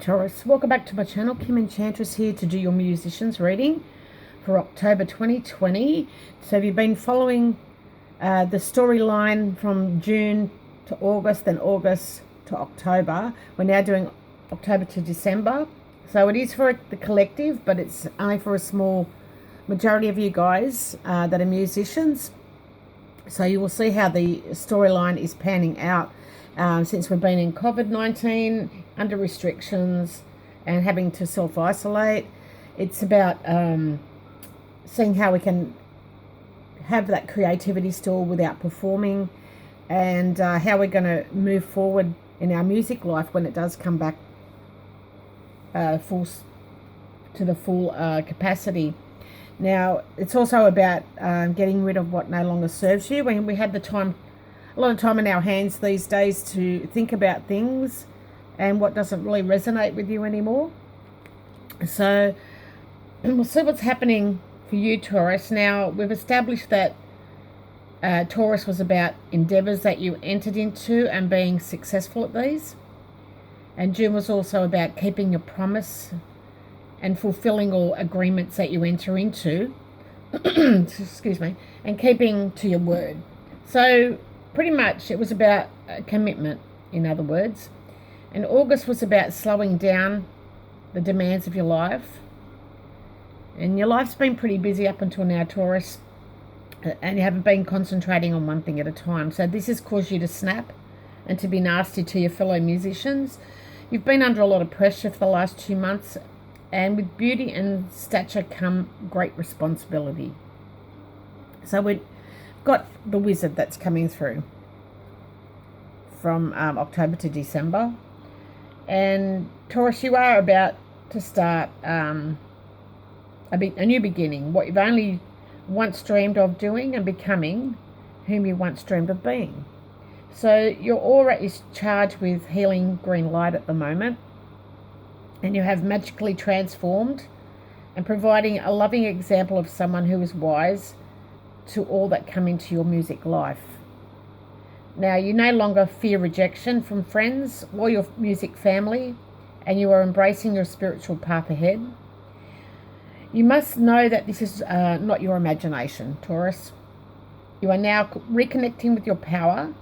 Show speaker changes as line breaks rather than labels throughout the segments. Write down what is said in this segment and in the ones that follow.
Taurus, welcome back to my channel. Kim Enchantress here to do your musicians reading for October 2020. So if you've been following the storyline from June to August, then August to October, we're now doing October to December. So it is for the collective, but it's only for a small majority of you guys that are musicians. So you will see how the storyline is panning out since we've been in COVID-19, under restrictions and having to self-isolate. It's about seeing how we can have that creativity still without performing, and how we're going to move forward in our music life when it does come back to the full capacity. Now, it's also about getting rid of what no longer serves you. When we had a lot of time in our hands these days to think about things and what doesn't really resonate with you anymore. So we'll see what's happening for you, Taurus. Now, we've established that Taurus was about endeavours that you entered into and being successful at these. And June was also about keeping your promise and fulfilling all agreements that you enter into. Excuse me. And keeping to your word. So pretty much it was about a commitment, in other words. And August was about slowing down the demands of your life. And your life's been pretty busy up until now, Taurus, and you haven't been concentrating on one thing at a time. So this has caused you to snap and to be nasty to your fellow musicians. You've been under a lot of pressure for the last 2 months, and with beauty and stature come great responsibility. So we've got the wizard that's coming through from October to December. And Taurus, you are about to start a new beginning, what you've only once dreamed of doing and becoming whom you once dreamed of being. So your aura is charged with healing green light at the moment, and you have magically transformed and providing a loving example of someone who is wise to all that come into your music life. Now, you no longer fear rejection from friends or your music family, and you are embracing your spiritual path ahead. You must know that this is not your imagination, Taurus. You are now reconnecting with your power,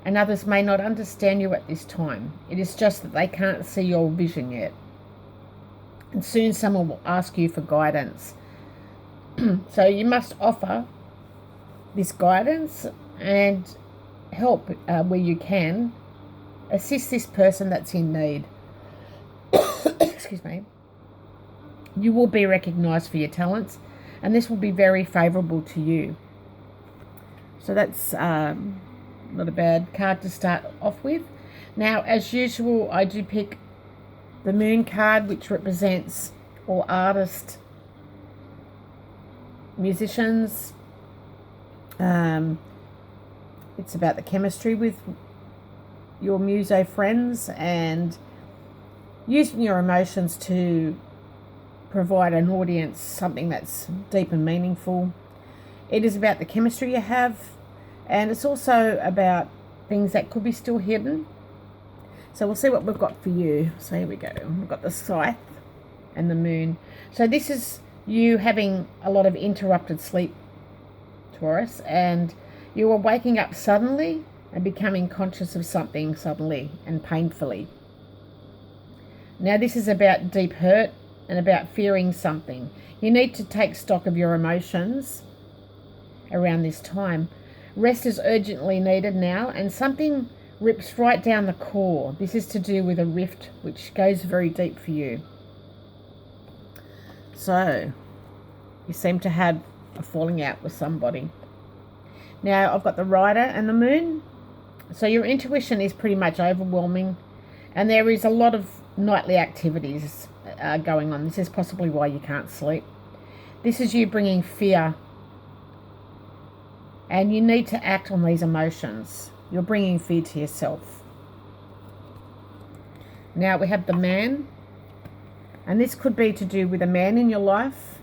and others may not understand you at this time. It is just that they can't see your vision yet. And soon someone will ask you for guidance. So you must offer this guidance and help where you can. Assist this person that's in need. Excuse me. You will be recognised for your talents, and this will be very favourable to you. So that's not a bad card to start off with. Now, as usual, I do pick the moon card, which represents all artists, musicians. It's about the chemistry with your muso friends and using your emotions to provide an audience something that's deep and meaningful. It is about the chemistry you have, and it's also about things that could be still hidden. So we'll see what we've got for you. So here we go. We've got the scythe and the moon. So this is you having a lot of interrupted sleep, Taurus, and you are waking up suddenly and becoming conscious of something suddenly and painfully. Now, this is about deep hurt and about fearing something. You need to take stock of your emotions around this time. Rest is urgently needed now, and something rips right down the core. This is to do with a rift which goes very deep for you. So you seem to have a falling out with somebody. Now, I've got the rider and the moon. So your intuition is pretty much overwhelming, and there is a lot of nightly activities going on. This is possibly why you can't sleep. This is you bringing fear, and you need to act on these emotions. You're bringing fear to yourself. Now we have the man, and this could be to do with a man in your life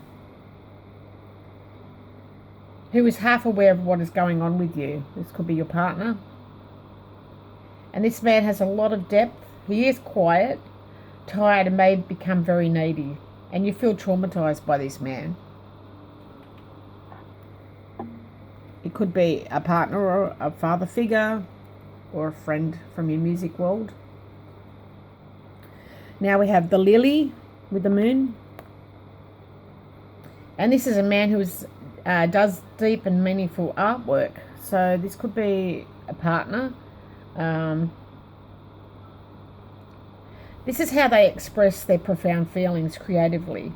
who is half aware of what is going on with you. This could be your partner. And this man has a lot of depth. He is quiet, tired and may become very needy, and you feel traumatized by this man. It could be a partner or a father figure or a friend from your music world. Now we have the lily with the moon. And this is a man who does deep and meaningful artwork. So this could be a partner. This is how they express their profound feelings creatively.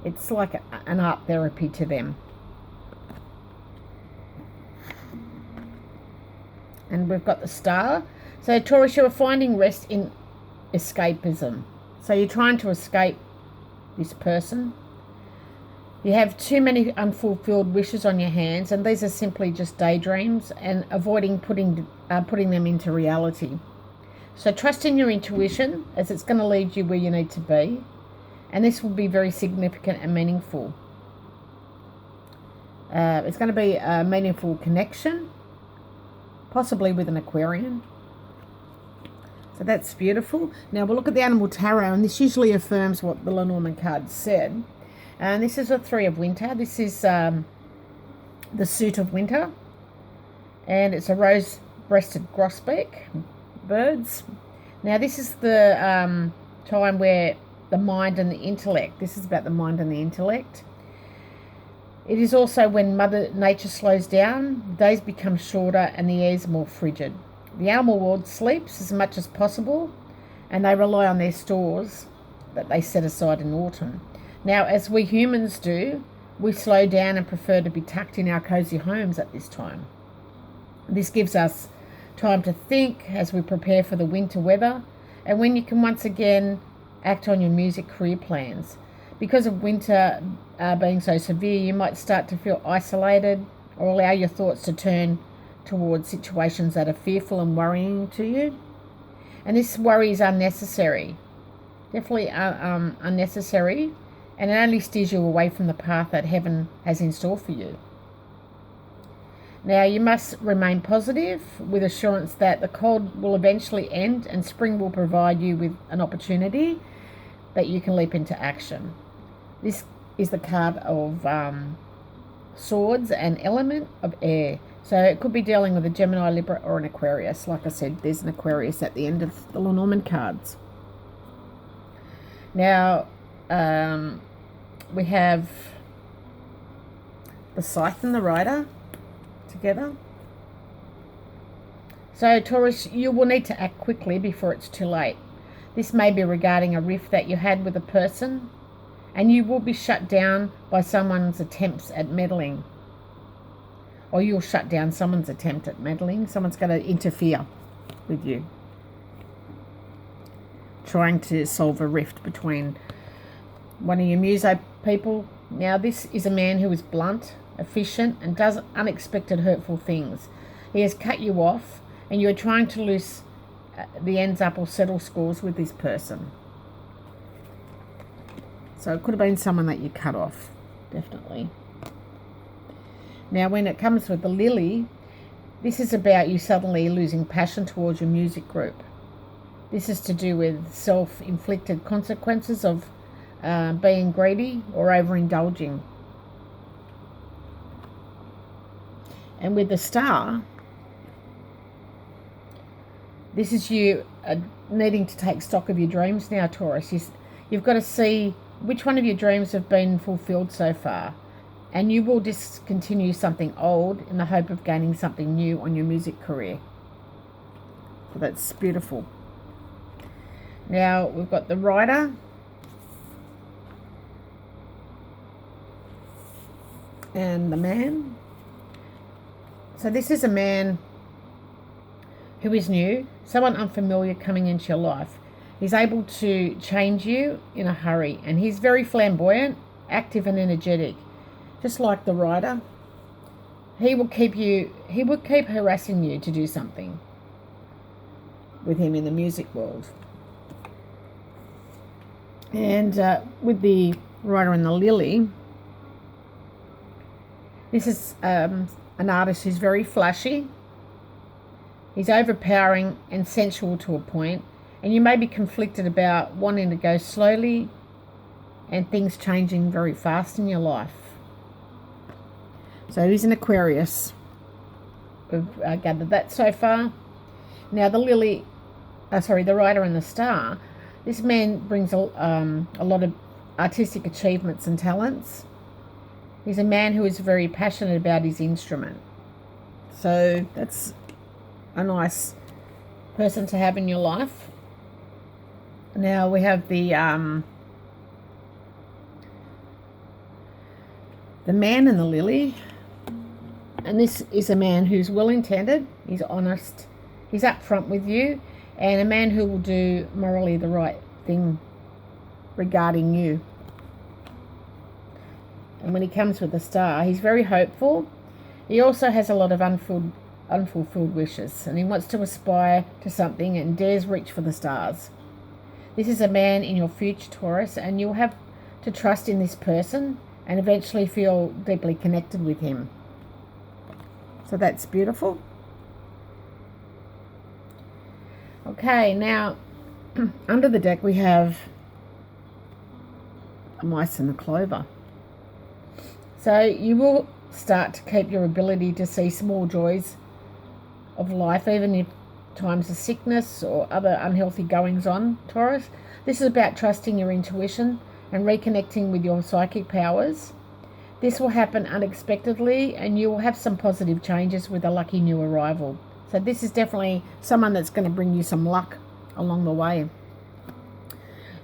It's like an art therapy to them. And we've got the star. So Taurus, you are finding rest in escapism. So you're trying to escape this person. You have too many unfulfilled wishes on your hands, and these are simply just daydreams, and avoiding putting them into reality. So trust in your intuition, as it's going to lead you where you need to be, and this will be very significant and meaningful. It's going to be a meaningful connection, possibly with an Aquarian. So that's beautiful. Now we'll look at the Animal Tarot, and this usually affirms what the Lenormand card said. And this is a Three of Winter. This is the suit of winter, and it's a rose-breasted grosbeak birds. Now this is the time where the mind and the intellect. This is about the mind and the intellect. It is also when Mother Nature slows down, the days become shorter and the air is more frigid. The animal world sleeps as much as possible, and they rely on their stores that they set aside in autumn. Now, as we humans do, we slow down and prefer to be tucked in our cosy homes at this time. This gives us time to think as we prepare for the winter weather, and when you can once again act on your music career plans. Because of winter being so severe, you might start to feel isolated or allow your thoughts to turn towards situations that are fearful and worrying to you. And this worry is unnecessary, definitely unnecessary, and it only steers you away from the path that heaven has in store for you. Now, you must remain positive with assurance that the cold will eventually end and spring will provide you with an opportunity that you can leap into action. This is the card of swords and element of air. So it could be dealing with a Gemini, Libra, or an Aquarius. Like I said, there's an Aquarius at the end of the Lenormand cards. Now, we have the Scythe and the Rider together. So Taurus, you will need to act quickly before it's too late. This may be regarding a rift that you had with a person, and you will be shut down by someone's attempts at meddling. Or you'll shut down someone's attempt at meddling. Someone's going to interfere with you, trying to solve a rift between one of your muso people. Now, this is a man who is blunt, efficient, and does unexpected hurtful things. He has cut you off, and you are trying to loose the ends up or settle scores with this person. So it could have been someone that you cut off, definitely. Now, when it comes with the lily, this is about you suddenly losing passion towards your music group. This is to do with self-inflicted consequences of being greedy or overindulging. And with the star, this is you needing to take stock of your dreams now, Taurus. You've got to see which one of your dreams have been fulfilled so far. And you will discontinue something old in the hope of gaining something new on your music career. So that's beautiful. Now we've got the Rider. And the Man. So this is a man who is new, someone unfamiliar coming into your life. He's able to change you in a hurry, and he's very flamboyant, active and energetic, just like the Rider. He will keep harassing you to do something with him in the music world. And with the Rider and the Lily, this is an artist who's very flashy. He's overpowering and sensual to a point, And you may be conflicted about wanting to go slowly and things changing very fast in your life. So he's an Aquarius. We've gathered that so far. Now the Rider and the Star. This man brings a lot of artistic achievements and talents. He's a man who is very passionate about his instrument. So that's a nice person to have in your life. Now we have the Man and the Lily. And this is a man who's well-intended, he's honest, he's upfront with you, and a man who will do morally the right thing regarding you. And when he comes with the Star, he's very hopeful. He also has a lot of unfulfilled wishes, and he wants to aspire to something and dares reach for the stars. This is a man in your future, Taurus, and you'll have to trust in this person and eventually feel deeply connected with him. So that's beautiful. Okay, now under the deck we have a Mice and a Clover. So you will start to keep your ability to see small joys of life, even in times of sickness or other unhealthy goings on, Taurus. This is about trusting your intuition and reconnecting with your psychic powers. This will happen unexpectedly and you will have some positive changes with a lucky new arrival. So this is definitely someone that's going to bring you some luck along the way.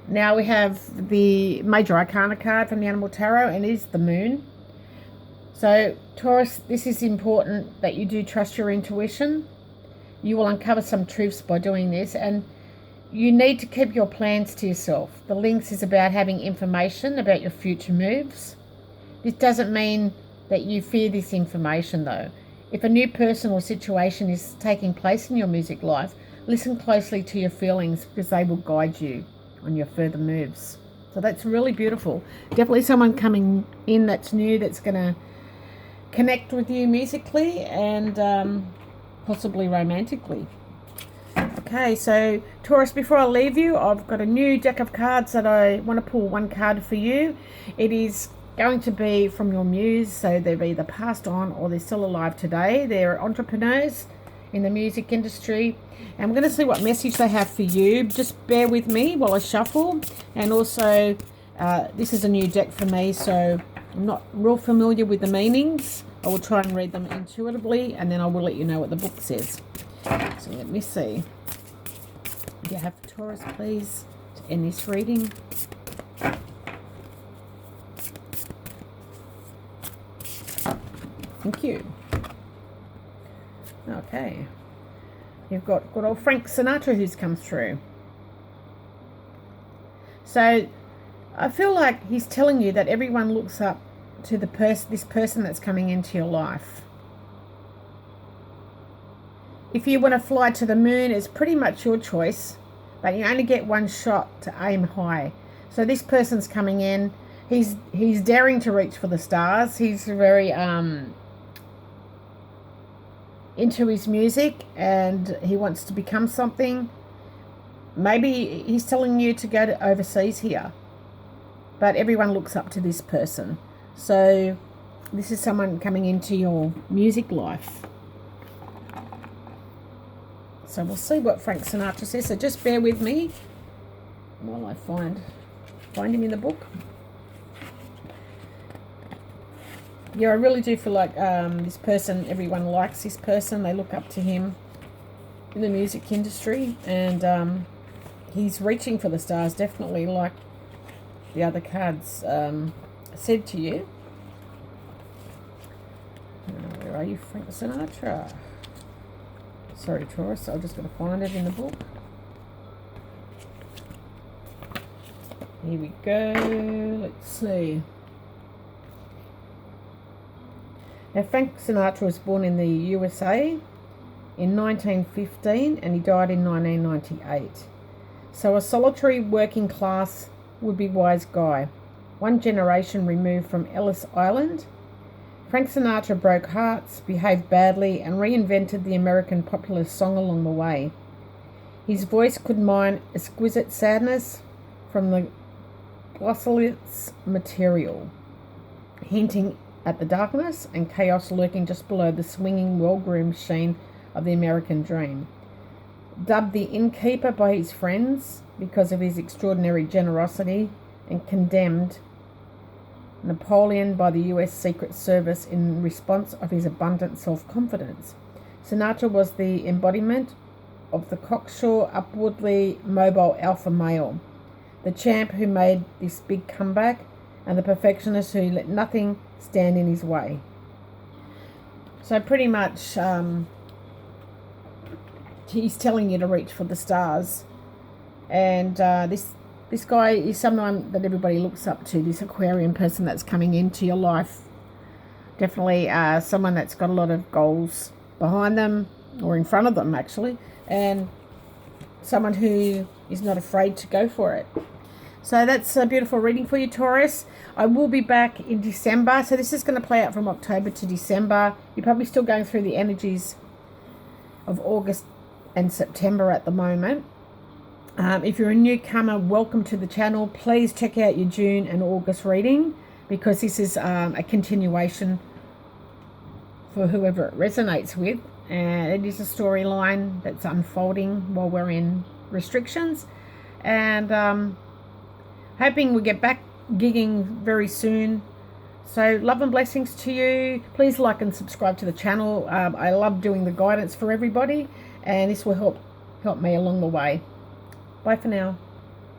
Now we have the Major Arcana card from the Animal Tarot, and it is the Moon. So Taurus, this is important that you do trust your intuition. You will uncover some truths by doing this, and you need to keep your plans to yourself. The Lynx is about having information about your future moves. This doesn't mean that you fear this information though. If a new person or situation is taking place in your music life, listen closely to your feelings because they will guide you on your further moves. So that's really beautiful. Definitely someone coming in that's new, that's going to connect with you musically and possibly romantically. Okay, so Taurus, before I leave you, I've got a new deck of cards that I want to pull one card for you. It is going to be from your muse, so they've either passed on or they're still alive today. They're entrepreneurs in the music industry, and we're going to see what message they have for you. Just bear with me while I shuffle, and also this is a new deck for me, so I'm not real familiar with the meanings. I will try and read them intuitively, and then I will let you know what the book says. So let me see. Do you have Taurus, please, to end this reading? Thank you. Okay. You've got good old Frank Sinatra who's come through. So I feel like he's telling you that everyone looks up to this person that's coming into your life. If you want to fly to the moon, it's pretty much your choice, but you only get one shot to aim high. So this person's coming in. He's daring to reach for the stars. He's very into his music and he wants to become something. Maybe he's telling you to go to overseas here, but everyone looks up to this person. So this is someone coming into your music life. So we'll see what Frank Sinatra says. So just bear with me while I find him in the book. Yeah, I really do feel like this person, everyone likes this person. They look up to him in the music industry, and he's reaching for the stars, definitely, like the other cards said to you. Where are you, Frank Sinatra? Sorry, Taurus, I'm just going to find it in the book. Here we go. Let's see. Now, Frank Sinatra was born in the USA in 1915 and he died in 1998. So a solitary working class would-be wise guy, one generation removed from Ellis Island. Frank Sinatra broke hearts, behaved badly, and reinvented the American popular song along the way. His voice could mine exquisite sadness from the glossolith's material, hinting at the darkness and chaos lurking just below the swinging, well-groomed sheen of the American dream. Dubbed the innkeeper by his friends because of his extraordinary generosity, and condemned Napoleon by the US Secret Service in response of his abundant self-confidence, Sinatra was the embodiment of the cocksure, upwardly mobile alpha male, the champ who made this big comeback, and the perfectionist who let nothing stand in his way. So pretty much he's telling you to reach for the stars. And this guy is someone that everybody looks up to, this Aquarian person that's coming into your life. Definitely someone that's got a lot of goals behind them, or in front of them actually, and someone who is not afraid to go for it. So that's a beautiful reading for you, Taurus. I will be back in December. So this is going to play out from October to December. You're probably still going through the energies of August and September at the moment. If you're a newcomer, welcome to the channel. Please check out your June and August reading, because this is a continuation for whoever it resonates with. And it is a storyline that's unfolding while we're in restrictions. And hoping we get back gigging very soon. So love and blessings to you. Please like and subscribe to the channel. I love doing the guidance for everybody, and this will help me along the way. Bye for now.